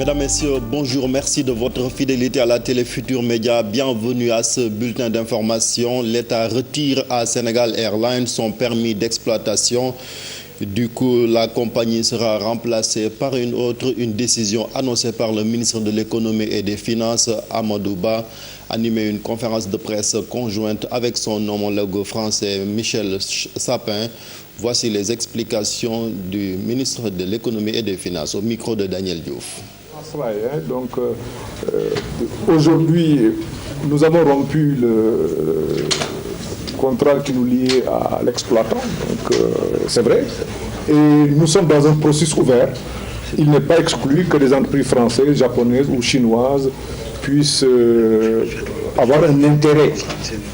Mesdames, Messieurs, bonjour, merci de votre fidélité à la télé Futur Média. Bienvenue à ce bulletin d'information. L'État retire à Sénégal Airlines son permis d'exploitation. Du coup, la compagnie sera remplacée par une autre, une décision annoncée par le ministre de l'Économie et des Finances, Amadou Ba, animé une conférence de presse conjointe avec son homologue français Michel Sapin. Voici les explications du ministre de l'Économie et des Finances au micro de Daniel Diouf. Donc, aujourd'hui, nous avons rompu le contrat qui nous liait à l'exploitant, donc c'est vrai. Et nous sommes dans un processus ouvert. Il n'est pas exclu que des entreprises françaises, japonaises ou chinoises puissent avoir un intérêt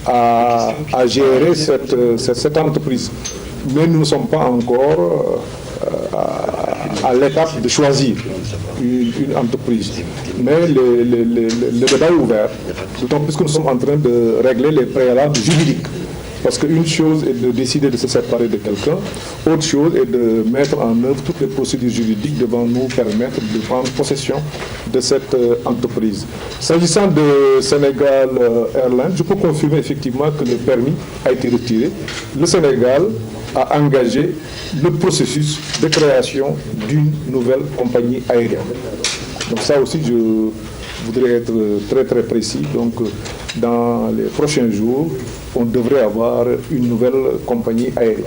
à gérer cette entreprise. Mais nous ne sommes pas encore à l'étape de choisir une entreprise. Mais le débat est ouvert, d'autant plus que nous sommes en train de régler les préalables juridiques. Parce qu'une chose est de décider de se séparer de quelqu'un, autre chose est de mettre en œuvre toutes les procédures juridiques devant nous permettre de prendre possession de cette entreprise. S'agissant de Sénégal Airlines, je peux confirmer effectivement que le permis a été retiré. Le Sénégal a engagé le processus de création d'une nouvelle compagnie aérienne. Donc ça aussi, je voudrais être très très précis. Donc dans les prochains jours, on devrait avoir une nouvelle compagnie aérienne.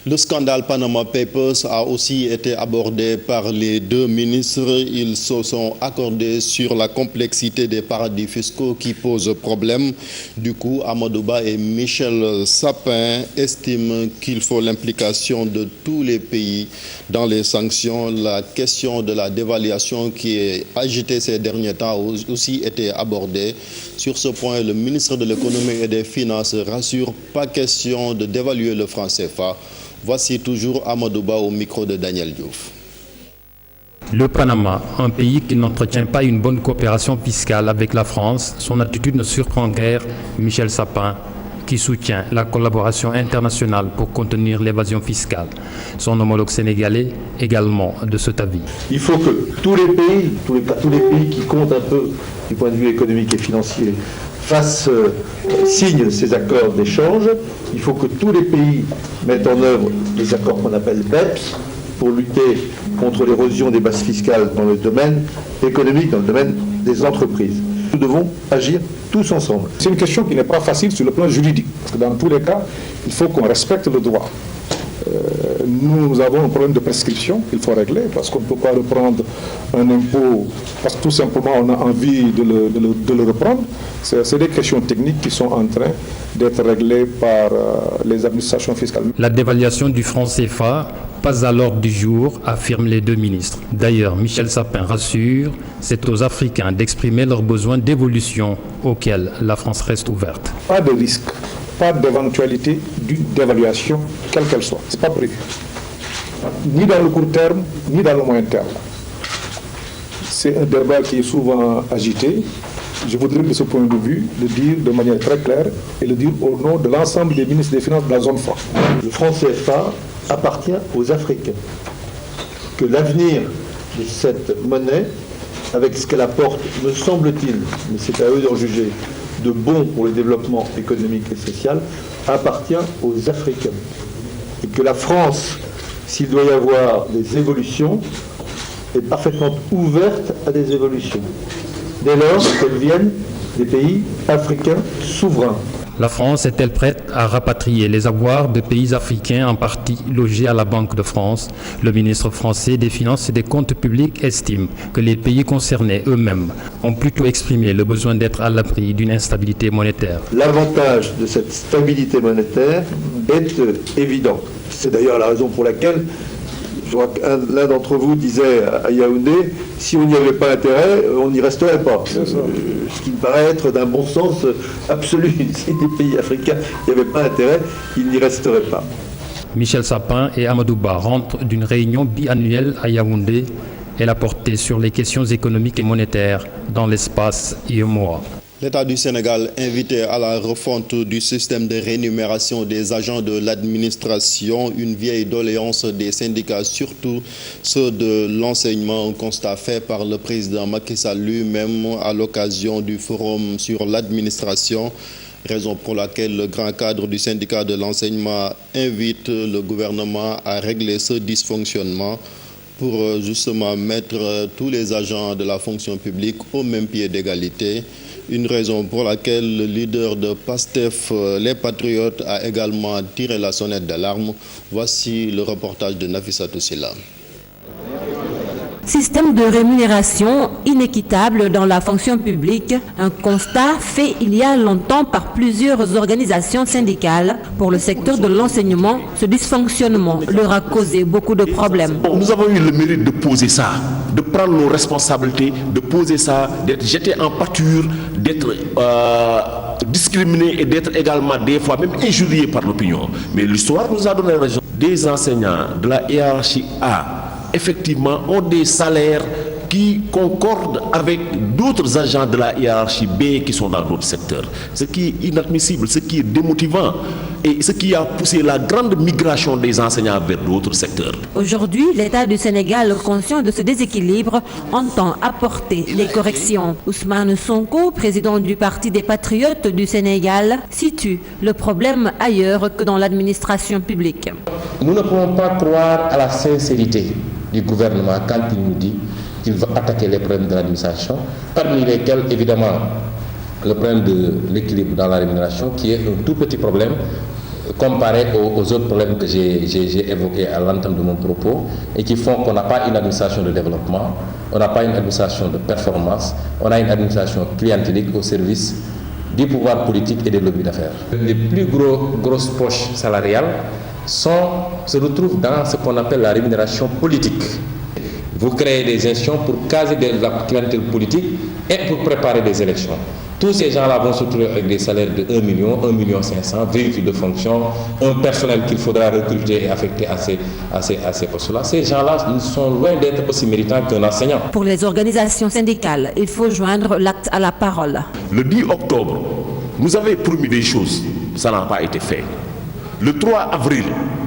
Le scandale Panama Papers a aussi été abordé par les deux ministres. Ils se sont accordés sur la complexité des paradis fiscaux qui posent problème. Du coup, Amadou Ba et Michel Sapin estiment qu'il faut l'implication de tous les pays dans les sanctions. La question de la dévaluation qui est agitée ces derniers temps a aussi été abordée. Sur ce point, le ministre de l'Économie et des Finances rassure, pas question de dévaluer le franc CFA. Voici toujours Amadou Ba au micro de Daniel Diouf. Le Panama, un pays qui n'entretient pas une bonne coopération fiscale avec la France, son attitude ne surprend guère Michel Sapin, qui soutient la collaboration internationale pour contenir l'évasion fiscale. Son homologue sénégalais également de cet avis. Il faut que tous les pays qui comptent un peu du point de vue économique et financier signent ces accords d'échange. Il faut que tous les pays mettent en œuvre les accords qu'on appelle BEPS pour lutter contre l'érosion des bases fiscales dans le domaine économique, dans le domaine des entreprises. Nous devons agir tous ensemble. C'est une question qui n'est pas facile sur le plan juridique, parce que dans tous les cas, il faut qu'on respecte le droit. Nous avons un problème de prescription qu'il faut régler, parce qu'on ne peut pas reprendre un impôt, parce que tout simplement on a envie de le reprendre. C'est des questions techniques qui sont en train d'être réglées par les administrations fiscales. La dévaluation du franc CFA, pas à l'ordre du jour, affirment les deux ministres. D'ailleurs, Michel Sapin rassure, c'est aux Africains d'exprimer leurs besoins d'évolution auxquels la France reste ouverte. Pas de risque, pas d'éventualité d'une dévaluation, quelle qu'elle soit. Ce n'est pas prévu. Ni dans le court terme, ni dans le moyen terme. C'est un débat qui est souvent agité. Je voudrais de ce point de vue le dire de manière très claire et le dire au nom de l'ensemble des ministres des Finances de la zone franc. Le franc CFA appartient aux Africains. Que l'avenir de cette monnaie, avec ce qu'elle apporte, me semble-t-il, mais c'est à eux d'en juger, de bon pour le développement économique et social, appartient aux Africains. Et que la France, s'il doit y avoir des évolutions, est parfaitement ouverte à des évolutions. Dès lors qu'elles viennent des pays africains souverains. La France est-elle prête à rapatrier les avoirs de pays africains en partie logés à la Banque de France? Le ministre français des Finances et des Comptes publics estime que les pays concernés eux-mêmes ont plutôt exprimé le besoin d'être à l'abri d'une instabilité monétaire. L'avantage de cette stabilité monétaire est évident. C'est d'ailleurs la raison pour laquelle je crois qu'un d'entre vous disait à Yaoundé, si on n'y avait pas intérêt, on n'y resterait pas. Ce qui me paraît être d'un bon sens absolu. Si les pays africains n'y avaient pas intérêt, ils n'y resteraient pas. Michel Sapin et Amadou Ba rentrent d'une réunion biannuelle à Yaoundé. Elle a porté sur les questions économiques et monétaires dans l'espace IEMOA. L'État du Sénégal invité à la refonte du système de rémunération des agents de l'administration, une vieille doléance des syndicats, surtout ceux de l'enseignement, un constat fait par le président Macky Sall lui-même à l'occasion du forum sur l'administration, raison pour laquelle le grand cadre du syndicat de l'enseignement invite le gouvernement à régler ce dysfonctionnement pour justement mettre tous les agents de la fonction publique au même pied d'égalité. Une raison pour laquelle le leader de PASTEF, les Patriotes, a également tiré la sonnette d'alarme. Voici le reportage de Nafissatou Silla. Système de rémunération inéquitable dans la fonction publique, un constat fait il y a longtemps par plusieurs organisations syndicales. Pour le secteur de l'enseignement, ce dysfonctionnement leur a causé beaucoup de problèmes. Nous avons eu le mérite de poser ça, de prendre nos responsabilités, de poser ça, d'être jetés en pâture, d'être discriminés et d'être également des fois même injuriés par l'opinion. Mais l'histoire nous a donné raison. Des enseignants de la hiérarchie A, effectivement, ont des salaires qui concordent avec d'autres agents de la hiérarchie B qui sont dans d'autres secteurs. Ce qui est inadmissible, ce qui est démotivant et ce qui a poussé la grande migration des enseignants vers d'autres secteurs. Aujourd'hui, l'État du Sénégal, conscient de ce déséquilibre, entend apporter les corrections. Ousmane Sonko, président du Parti des Patriotes du Sénégal, situe le problème ailleurs que dans l'administration publique. Nous ne pouvons pas croire à la sincérité du gouvernement quand il nous dit qu'il va attaquer les problèmes de l'administration, parmi lesquels évidemment le problème de l'équilibre dans la rémunération, qui est un tout petit problème comparé aux autres problèmes que j'ai évoqués à l'entame de mon propos et qui font qu'on n'a pas une administration de développement, on n'a pas une administration de performance, on a une administration clientélique au service du pouvoir politique et des lobbies d'affaires. Les plus grosses poches salariales se retrouvent dans ce qu'on appelle la rémunération politique. Vous créez des institutions pour caser de la clientèle politique et pour préparer des élections. Tous ces gens-là vont se trouver avec des salaires de 1 million, 1,5 million, véhicules de fonction, un personnel qu'il faudra recruter et affecter à ces postes-là. Ces gens-là sont loin d'être aussi méritants qu'un enseignant. Pour les organisations syndicales, il faut joindre l'acte à la parole. Le 10 octobre, nous avions promis des choses, ça n'a pas été fait. Le 3 avril,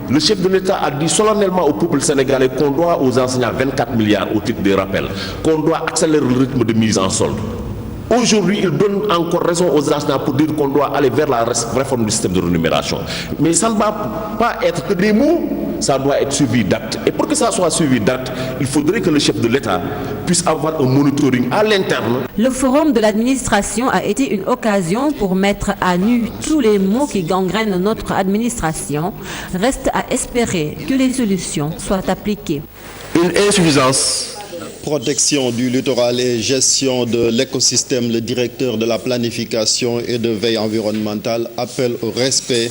le chef de l'État a dit solennellement au peuple sénégalais qu'on doit aux enseignants 24 milliards au titre des rappels, qu'on doit accélérer le rythme de mise en solde. Aujourd'hui, il donne encore raison aux enseignants pour dire qu'on doit aller vers la réforme du système de rémunération. Mais ça ne va pas être que des mots, ça doit être suivi d'actes. Et pour que ça soit suivi d'actes, il faudrait que le chef de l'État puisse avoir un monitoring à l'interne. Le forum de l'administration a été une occasion pour mettre à nu tous les maux qui gangrènent notre administration. Reste à espérer que les solutions soient appliquées. Une insuffisance. Protection du littoral et gestion de l'écosystème, le directeur de la planification et de veille environnementale appelle au respect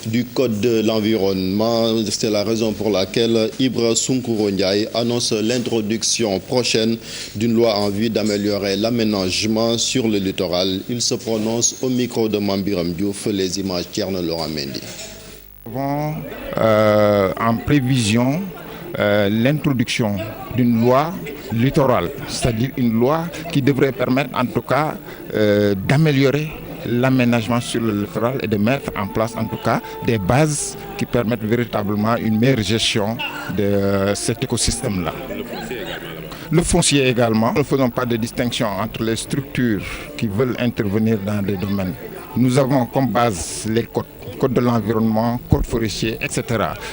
du Code de l'environnement. C'est la raison pour laquelle Ibra Sounkouro Ndiaye annonce l'introduction prochaine d'une loi en vue d'améliorer l'aménagement sur le littoral. Il se prononce au micro de Mambiram Diouf, les images Thierno Laurent Mendy. Nous avons en prévision l'introduction d'une loi littorale, c'est-à-dire une loi qui devrait permettre en tout cas d'améliorer l'aménagement sur le littoral et de mettre en place en tout cas des bases qui permettent véritablement une meilleure gestion de cet écosystème-là. Le foncier également, nous ne faisons pas de distinction entre les structures qui veulent intervenir dans des domaines. Nous avons comme base les codes de l'environnement, code forestier, etc.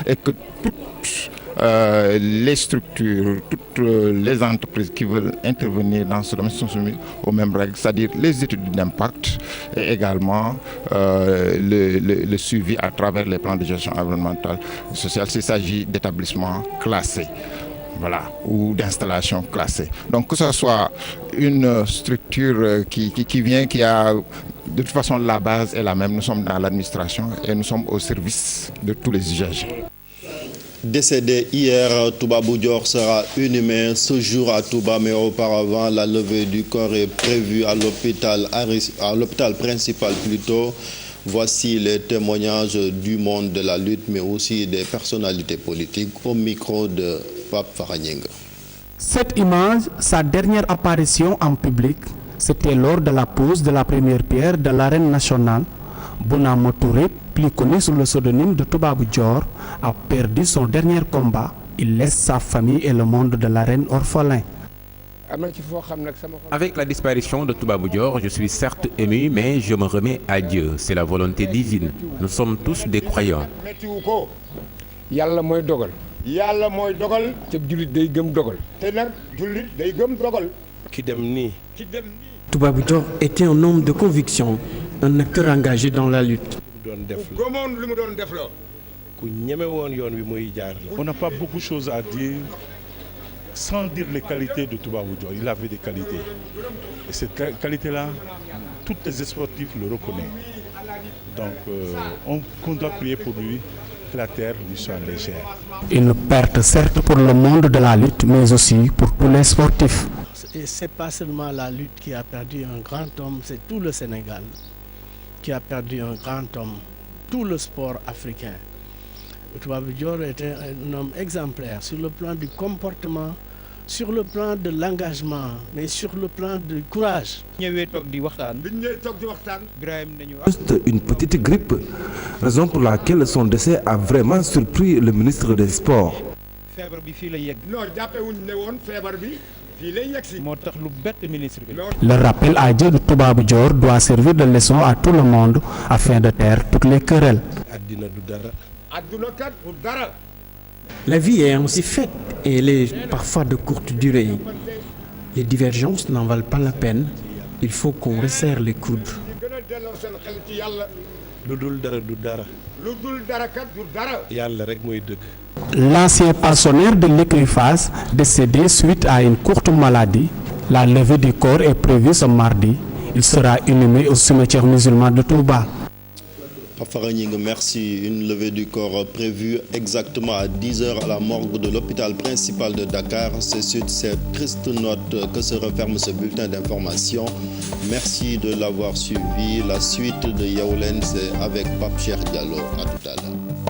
Et que toutes les structures, toutes les entreprises qui veulent intervenir dans ce domaine sont soumises aux mêmes règles, c'est-à-dire les études d'impact et également le suivi à travers les plans de gestion environnementale et sociale s'il s'agit d'établissements classés. Voilà, ou d'installations classées. Donc que ce soit une structure qui vient, qui a de toute façon la base est la même, nous sommes dans l'administration et nous sommes au service de tous les usagers. Décédé hier, Touba Boudior sera inhumé ce jour à Touba, mais auparavant, la levée du corps est prévue à l'hôpital principal plutôt. Voici les témoignages du monde de la lutte, mais aussi des personnalités politiques au micro de Pape Faranyeng. Cette image, sa dernière apparition en public, C'était lors de la pose de la première pierre de l'arène nationale. Bounama Touré, plus connu sous le pseudonyme de Toubabou Dior, a perdu son dernier combat. Il laisse sa famille et le monde de l'arène orphelin. Avec la disparition de Toubabou Dior, je suis certes ému, mais je me remets à Dieu. C'est la volonté divine. Nous sommes tous des croyants. Yàlla mooy dogal te jullit day gëm dogal te nag jullit day gëm dogal ki dem nii Toubabou Dior était un homme de conviction, un acteur engagé dans la lutte. On n'a pas beaucoup de choses à dire sans dire les qualités de Toubabou Dior. Il avait des qualités. Et cette qualité-là, tous les sportifs le reconnaissent. Donc on doit prier pour lui. La terre lui soit légère. Une perte certes pour le monde de la lutte, mais aussi pour tous les sportifs. Et c'est pas seulement la lutte qui a perdu un grand homme, c'est tout le Sénégal qui a perdu un grand homme, tout le sport africain. Toubabou Dior était un homme exemplaire sur le plan du comportement, sur le plan de l'engagement, mais sur le plan du courage. Juste une petite grippe, raison pour laquelle son décès a vraiment surpris le ministre des Sports. Le rappel à Dieu de Toubabou Dior doit servir de leçon à tout le monde afin de taire toutes les querelles. La vie est ainsi faite et elle est parfois de courte durée. Les divergences n'en valent pas la peine. Il faut qu'on resserre les coudes. L'ancien pensionnaire de l'Écriphase, décédé suite à une courte maladie, la levée du corps est prévue ce mardi. Il sera inhumé au cimetière musulman de Touba. Merci. Une levée du corps prévue exactement à 10h à la morgue de l'hôpital principal de Dakar. C'est sur cette triste note que se referme ce bulletin d'information. Merci de l'avoir suivi. La suite de Yaoulen, c'est avec Pape Cheikh Diallo. À tout à l'heure.